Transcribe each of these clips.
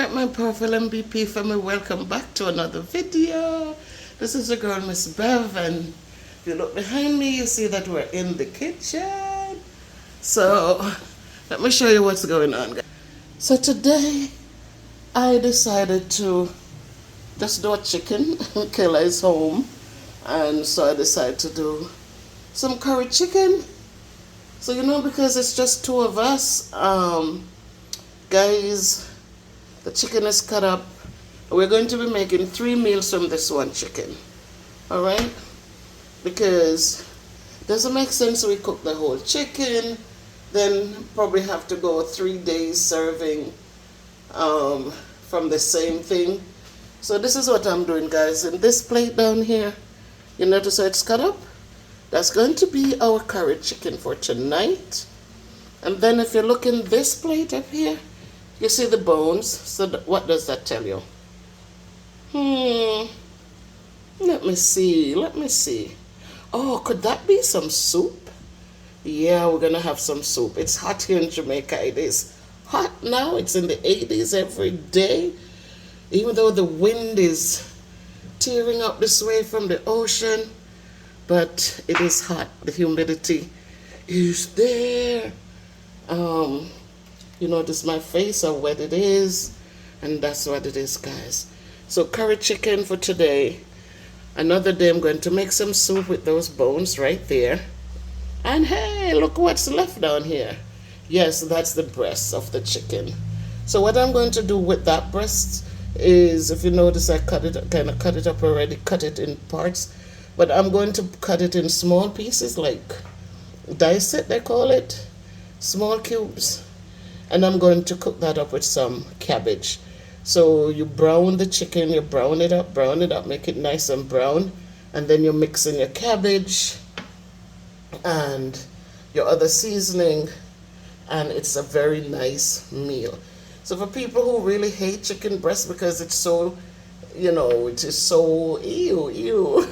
Alright, my powerful MBP family, welcome back to another video. This is your girl, Miss Bev, and if you look behind me, you see that we're in the kitchen. So, let me show you what's going on, guys. So today, I decided to just do a chicken. Kayla is home, and so I decided to do some curry chicken. So, because it's just two of us, guys, the chicken is cut up. We're going to be making 3 meals from this one chicken. Alright? Because it doesn't make sense we cook the whole chicken, then probably have to go 3 days serving from the same thing. So this is what I'm doing, guys. In this plate down here, you notice how it's cut up? That's going to be our curry chicken for tonight. And then if you look in this plate up here, you see the bones. So what does that tell you? Let me see. Oh, could that be some soup? Yeah, we're gonna have some soup. It's hot here in Jamaica. It is hot now. It's in the 80s every day. Even though the wind is tearing up this way from the ocean, but it is hot. The humidity is there. You notice my face, how wet it is, and that's what it is, guys. So curry chicken for today. Another day I'm going to make some soup with those bones right there. And hey, look what's left down here. Yes, that's the breast of the chicken. So what I'm going to do with that breast is, if you notice, I cut it up already, cut it in parts. But I'm going to cut it in small pieces, like dice it, they call it, small cubes. And I'm going to cook that up with some cabbage. So you brown the chicken, you brown it up, make it nice and brown. And then you mix in your cabbage and your other seasoning. And it's a very nice meal. So for people who really hate chicken breast because it's so, it is so, ew.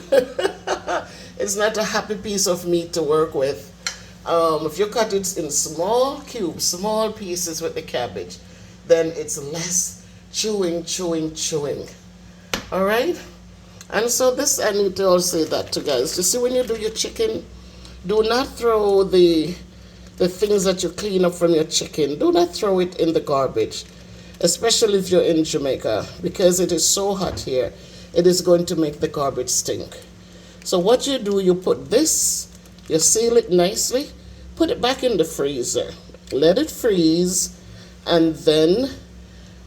It's not a happy piece of meat to work with. If you cut it in small cubes, small pieces with the cabbage, then it's less chewing. Alright? And so this, I need to also say that to guys. You see, when you do your chicken, do not throw the things that you clean up from your chicken, do not throw it in the garbage, especially if you're in Jamaica, because it is so hot here. It is going to make the garbage stink. So what you do, you put this, you seal it nicely, put it back in the freezer, let it freeze, and then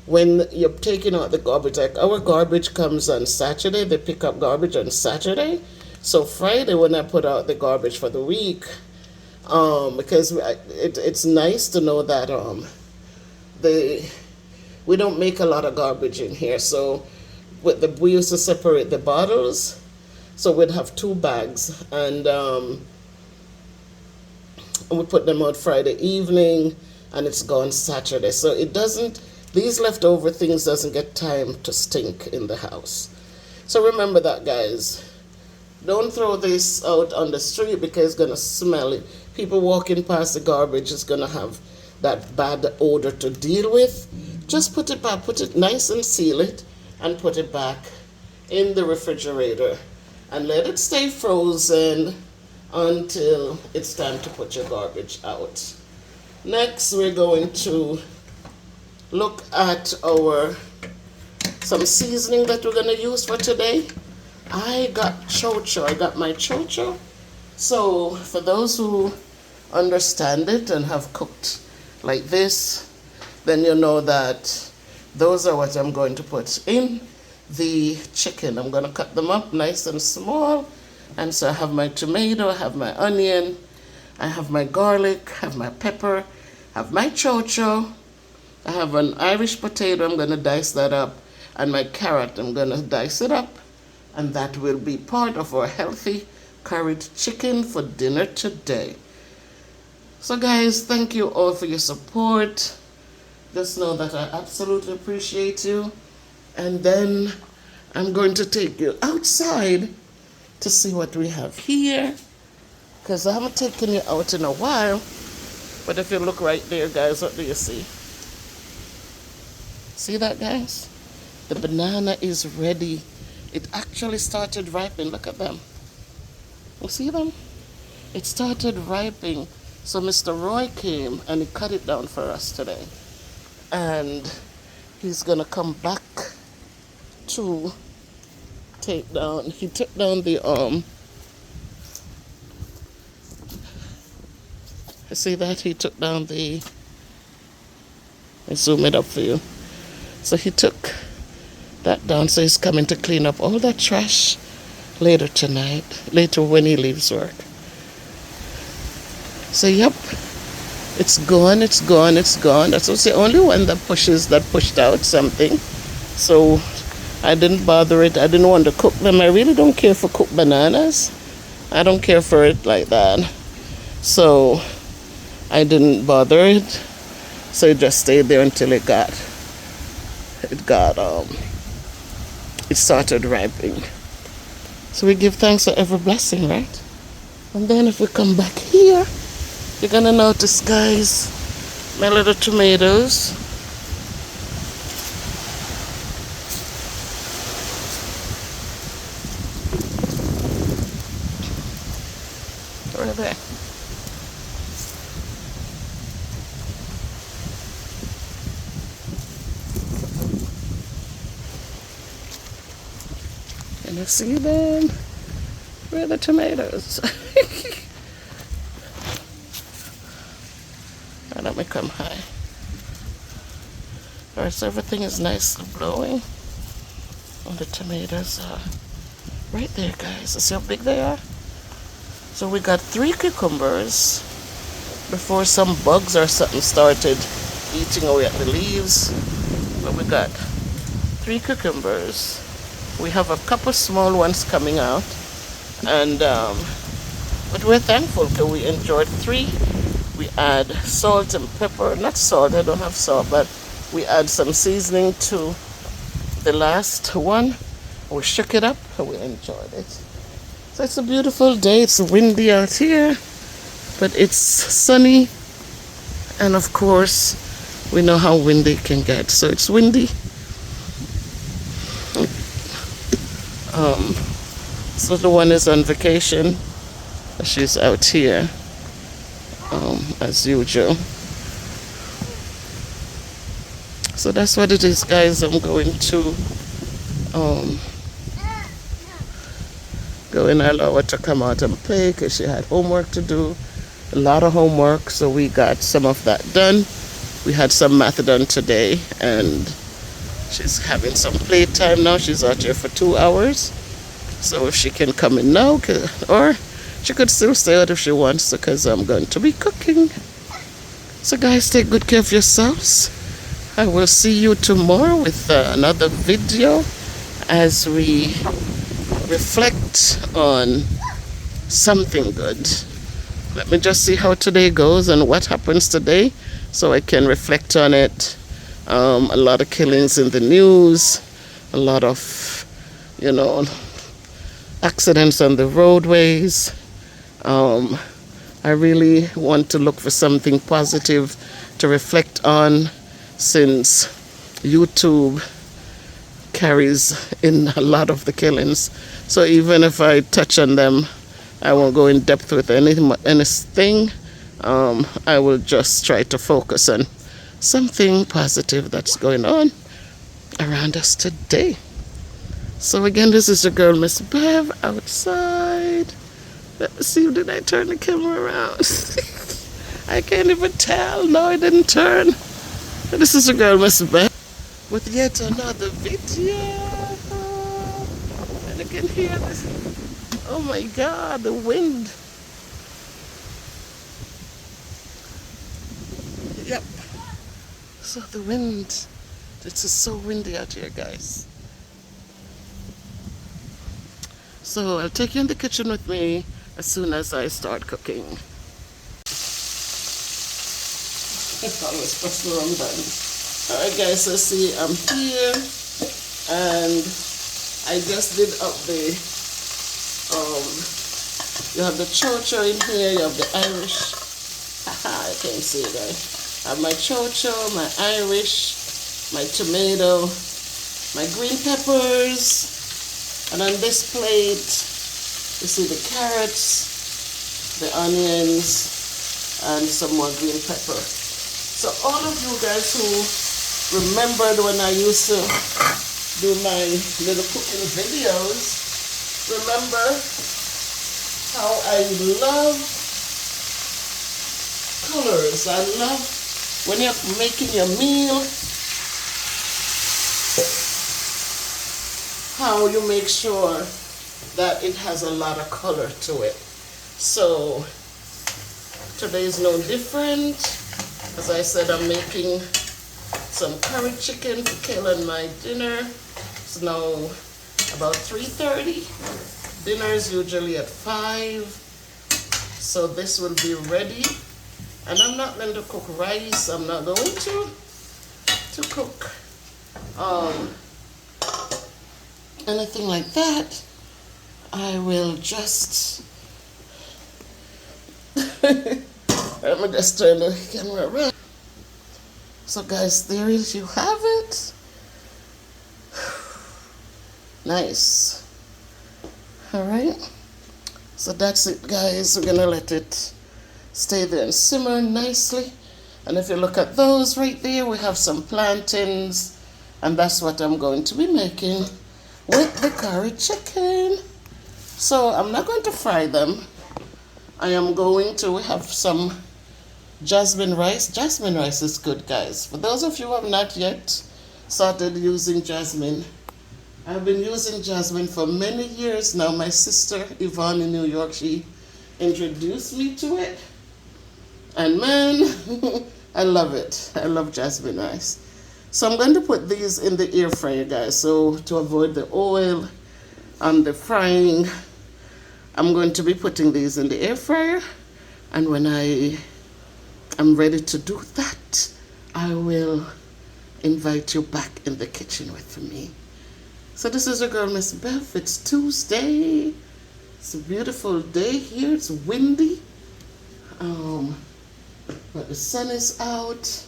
when you're taking out the garbage, like our garbage comes on Saturday, they pick up garbage on Saturday. So Friday when I put out the garbage for the week, because it's nice to know that we don't make a lot of garbage in here. So we used to separate the bottles, so we'd have 2 bags, and we put them out Friday evening, and it's gone Saturday. So these leftover things doesn't get time to stink in the house. So remember that, guys. Don't throw this out on the street because it's going to smell it. People walking past the garbage is going to have that bad odor to deal with. Just put it back, put it nice and seal it, and put it back in the refrigerator. And let it stay frozen until it's time to put your garbage out. Next, we're going to look at some seasoning that we're going to use for today. I got my chocho. So for those who understand it and have cooked like this, then you know that those are what I'm going to put in the chicken. I'm going to cut them up nice and small. And so I have my tomato, I have my onion, I have my garlic, I have my pepper, I have my chocho, I have an Irish potato, I'm going to dice that up, and my carrot, I'm going to dice it up, and that will be part of our healthy curried chicken for dinner today. So guys, thank you all for your support. Just know that I absolutely appreciate you. And then I'm going to take you outside to see what we have here, because I haven't taken you out in a while. But if you look right there, guys, what do you see? See that, guys? The banana is ready. It actually started ripening. Look at them. You see them? It started ripening. So Mr. Roy came and he cut it down for us today. And he's going to come back to take down. He took down the you see that? He took down the, I zoom it up for you. So he took that down, so he's coming to clean up all that trash later tonight, later when he leaves work. So yep, it's gone, it's gone, it's gone. That's the only one that pushed out something. So I didn't bother it. I didn't want to cook them. I really don't care for cooked bananas. I don't care for it like that. So I didn't bother it. So it just stayed there until it started ripening. So we give thanks for every blessing, right? And then if we come back here, you're gonna notice, guys, my little tomatoes. Right there. Can you see them? Where are the tomatoes? Now let me come high. Alright, so everything is nicely blowing. All the tomatoes are right there, guys. See how big they are? So we got 3 cucumbers before some bugs or something started eating away at the leaves. But we got 3 cucumbers. We have a couple small ones coming out, and but we're thankful because we enjoyed 3. We add salt and pepper. Not salt, I don't have salt, but we add some seasoning to the last one. We shook it up and we enjoyed it. So it's a beautiful day. It's windy out here, but it's sunny, and of course we know how windy it can get. So it's windy. So the one is on vacation. She's out here, as usual. So that's what it is, guys. I'm going to go and allow her to come out and play because she had homework to do. A lot of homework, so we got some of that done. We had some math done today, and she's having some playtime now. She's out here for 2 hours. So if she can come in now, or she could still stay out if she wants to, because I'm going to be cooking. So guys, take good care of yourselves. I will see you tomorrow with another video as we reflect on something good. Let me just see how today goes and what happens today so I can reflect on it. A lot of killings in the news, a lot of, accidents on the roadways. I really want to look for something positive to reflect on, since YouTube carries in a lot of the killings. So even if I touch on them, I won't go in depth with anything. I will just try to focus on something positive that's going on around us today. So again, this is your girl, Miss Bev, outside. Let me see, did I turn the camera around? I can't even tell. No, I didn't turn. This is your girl, Miss Bev, with yet another video. And I can hear this. Oh my God, the wind. Yep. So the wind, it's just so windy out here, guys. So I'll take you in the kitchen with me as soon as I start cooking. Always press the wrong button. Alright guys, so see, I'm here and I just did up the you have the chocho in here, you have the Irish. Haha, I can't see it, guys. I have my chocho, my Irish, my tomato, my green peppers, and on this plate, you see the carrots, the onions, and some more green pepper. So all of you guys who remembered when I used to do my little cooking videos, remember how I love colors. I love when you're making your meal, how you make sure that it has a lot of color to it. So today is no different. As I said, I'm making some curried chicken for Kayla and my dinner. It's now about 3:30. Dinner is usually at 5. So this will be ready. And I'm not going to cook rice. I'm not going to cook anything like that. I will just let me just turn the camera around. So guys, there is, you have it. Nice. All right. So that's it, guys. We're gonna let it stay there and simmer nicely. And if you look at those right there, we have some plantains, and that's what I'm going to be making with the curried chicken. So I'm not going to fry them. I am going to have some jasmine rice. Jasmine rice is good, guys. For those of you who have not yet started using jasmine, I've been using jasmine for many years now. My sister Yvonne in New York, she introduced me to it. And man, I love it. I love jasmine rice. So I'm going to put these in the air fryer, guys. So to avoid the oil and the frying, I'm going to be putting these in the air fryer. And when I am ready to do that, I will invite you back in the kitchen with me. So this is your girl, Miss Bev. It's Tuesday. It's a beautiful day here. It's windy. But the sun is out.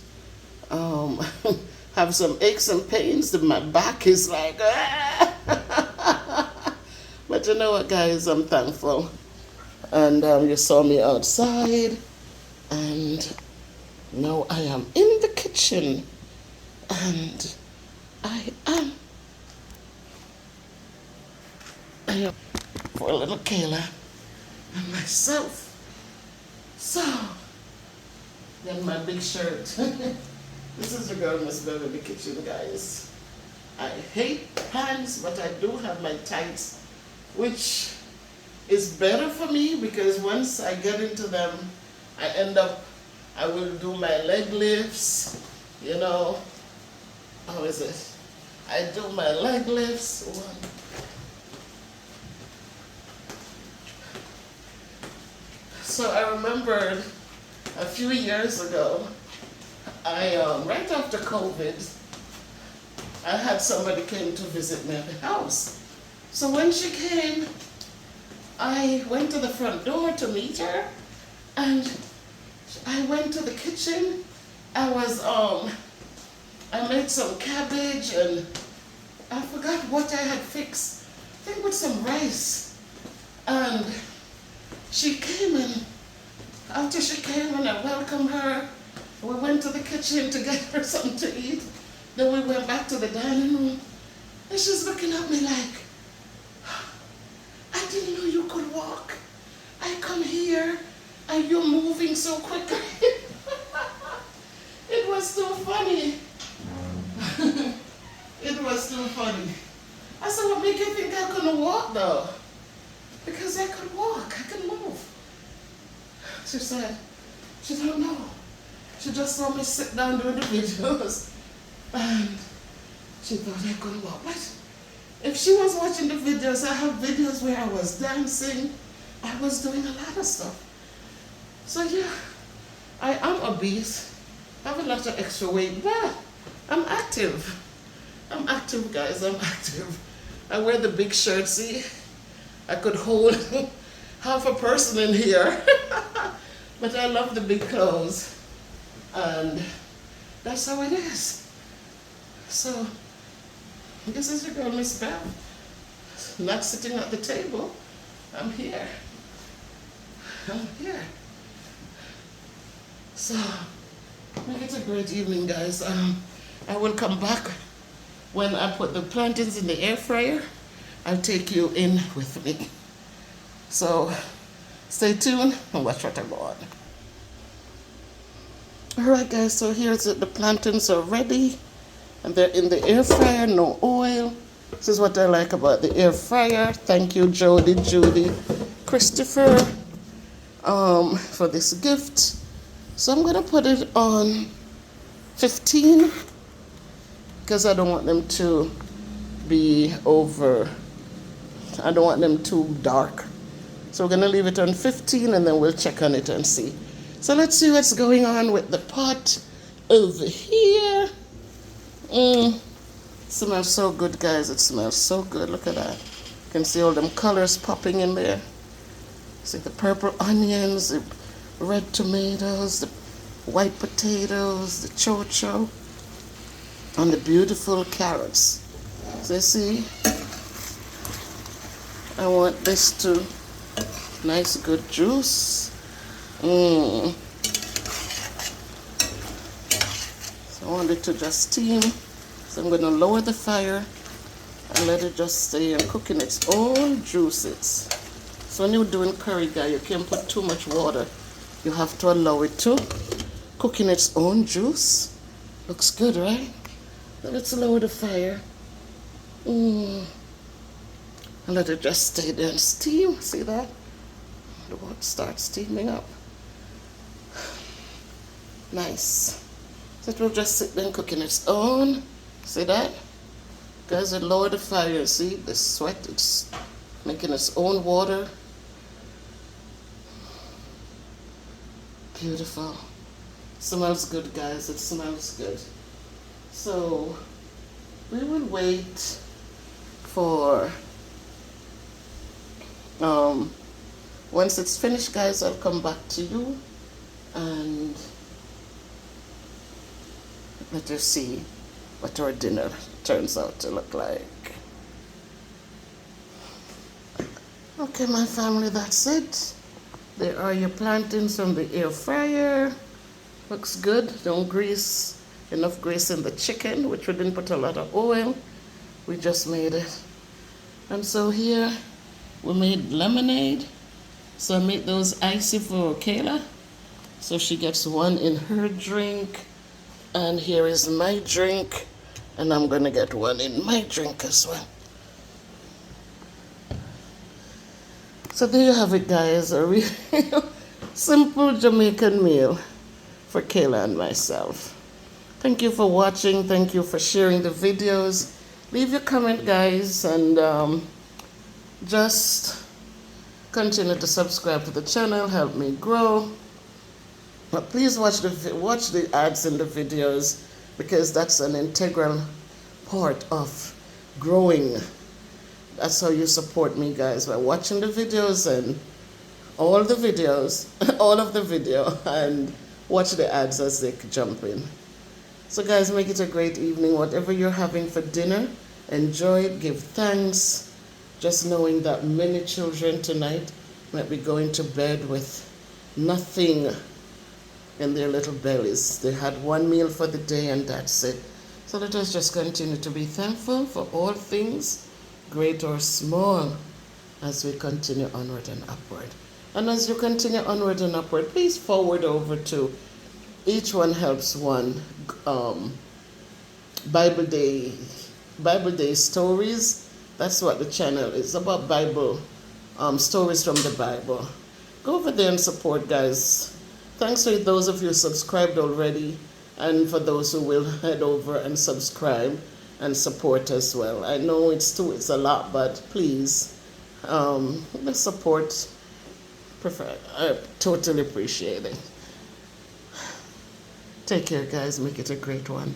Have some aches and pains. My back is like, ah. But you know what, guys? I'm thankful. And you saw me outside. And now I am in the kitchen. And I am for a little Kayla and myself. So, then my big shirt. This is the girl Miss Bev in the kitchen, guys. I hate pants, but I do have my tights, which is better for me because once I get into them, I will do my leg lifts, you know. How is it? I do my leg lifts. So I remembered a few years ago, right after COVID, I had somebody came to visit me at the house. So when she came, I went to the front door to meet her, and I went to the kitchen. I made some cabbage, and I forgot what I had fixed. I think with some rice. And she came in. After she came and I welcomed her, we went to the kitchen to get her something to eat. Then we went back to the dining room, and she's looking at me like, I didn't know you could walk. I come here and you're moving so quickly. It was too funny. It was too funny. I said, what make you think I couldn't walk though? Because I could walk, I could move. She said, she don't know. She just saw me sit down doing the videos and she thought I couldn't walk. But if she was watching the videos, I have videos where I was dancing, I was doing a lot of stuff. So yeah, I am obese. I have a lot of extra weight, but I'm active. I'm active, guys, I'm active. I wear the big shirt, see? I could hold half a person in here. But I love the big clothes. And that's how it is. So this is your girl, Miss Beth. Not sitting at the table. I'm here. I'm here. So make it a great evening, guys. I will come back when I put the plantains in the air fryer. I'll take you in with me. So stay tuned and watch what I go on. Alright guys, so here's it. The plantains are ready and they're in the air fryer, no oil. This is what I like about the air fryer. Thank you, Jody, Judy, Christopher, for this gift. So I'm gonna put it on 15 because I don't want them to be over, I don't want them too dark. So we're gonna leave it on 15 and then we'll check on it and see. So let's see what's going on with the pot over here. Smells so good, guys. It smells so good. Look at that. You can see all them colors popping in there. See the purple onions, the red tomatoes, the white potatoes, the chocho, and the beautiful carrots. So you see, I want this to nice good juice. So I want it to just steam. So I'm going to lower the fire and let it just stay and cook in its own juices. So when you're doing curry, guys, you can't put too much water. You have to allow it to cook in its own juice. Looks good, right? Now let's lower the fire. And let it just stay there and steam. See that? The water starts steaming up. Nice. So it will just sit there and cook in its own. See that? Guys, it lower the fire. See the sweat? It's making its own water. Beautiful. Smells good, guys. It smells good. So we will wait for once it's finished, guys, I'll come back to you and let you see what our dinner turns out to look like. Okay, my family, that's it. There are your plantains from the air fryer. Looks good. Don't grease, enough grease in the chicken, which we didn't put a lot of oil. We just made it. And so here we made lemonade. So I made those icy for Kayla. So she gets one in her drink. And here is my drink. And I'm going to get one in my drink as well. So there you have it, guys. A real simple Jamaican meal for Kayla and myself. Thank you for watching. Thank you for sharing the videos. Leave your comment, guys. And just continue to subscribe to the channel. Help me grow. But please watch the ads in the videos because that's an integral part of growing. That's how you support me, guys, by watching the videos and all of the video and watch the ads as they jump in. So guys, make it a great evening. Whatever you're having for dinner, enjoy it, give thanks. Just knowing that many children tonight might be going to bed with nothing in their little bellies. They had one meal for the day and that's it. So let us just continue to be thankful for all things, great or small, as we continue onward and upward. And as you continue onward and upward, please forward over to Each One Helps One Bible Day stories. That's what the channel is about, Bible stories from the Bible. Go over there and support, guys. Thanks to those of you who subscribed already, and for those who will head over and subscribe and support as well. I know it's a lot, but please, the support, I totally appreciate it. Take care, guys. Make it a great one.